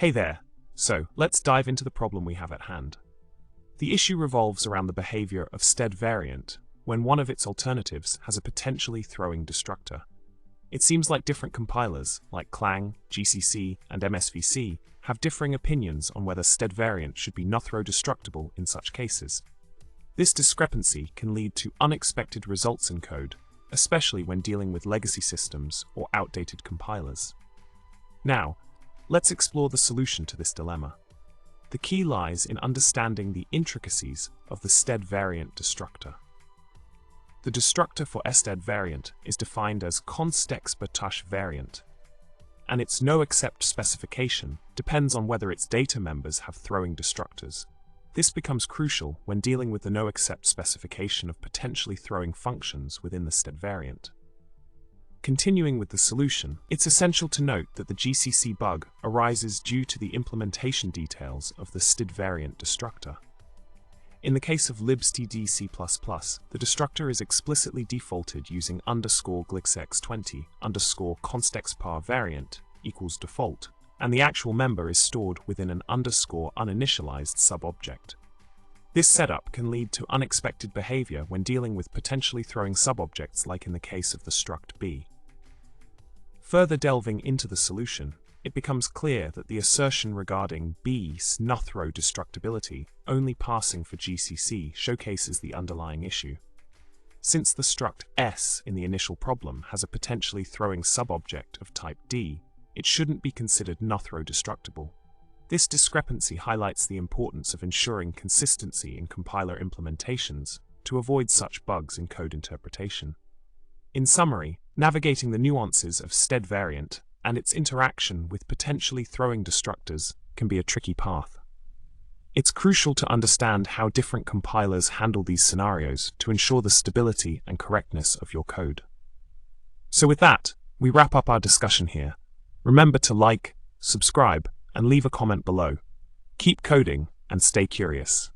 Hey there. So, let's dive into the problem we have at hand. The issue revolves around the behavior of stead variant when one of its alternatives has a potentially throwing destructor. It seems like different compilers, like Clang, GCC, and MSVC, have differing opinions on whether stead variant should be nothrow destructible in such cases. This discrepancy can lead to unexpected results in code, especially when dealing with legacy systems or outdated compilers. Now, let's explore the solution to this dilemma. The key lies in understanding the intricacies of the stead variant destructor. The destructor for stead variant is defined as constext variant, and its noexcept specification depends on whether its data members have throwing destructors. This becomes crucial when dealing with the noexcept specification of potentially throwing functions within the stead variant. Continuing with the solution, it's essential to note that the GCC bug arises due to the implementation details of the stead variant destructor. In the case of libstdc++, the destructor is explicitly defaulted using _glixx20 _constextpar variant equals default, and the actual member is stored within an uninitialized subobject. This setup can lead to unexpected behavior when dealing with potentially throwing subobjects like in the case of the struct B. Further delving into the solution, it becomes clear that the assertion regarding B's nothrow destructibility only passing for GCC showcases the underlying issue. Since the struct S in the initial problem has a potentially throwing subobject of type D, it shouldn't be considered nothrow destructible. This discrepancy highlights the importance of ensuring consistency in compiler implementations to avoid such bugs in code interpretation. In summary, navigating the nuances of stead variant and its interaction with potentially throwing destructors can be a tricky path. It's crucial to understand how different compilers handle these scenarios to ensure the stability and correctness of your code. So with that, we wrap up our discussion here. Remember to like, subscribe, and leave a comment below. Keep coding and stay curious.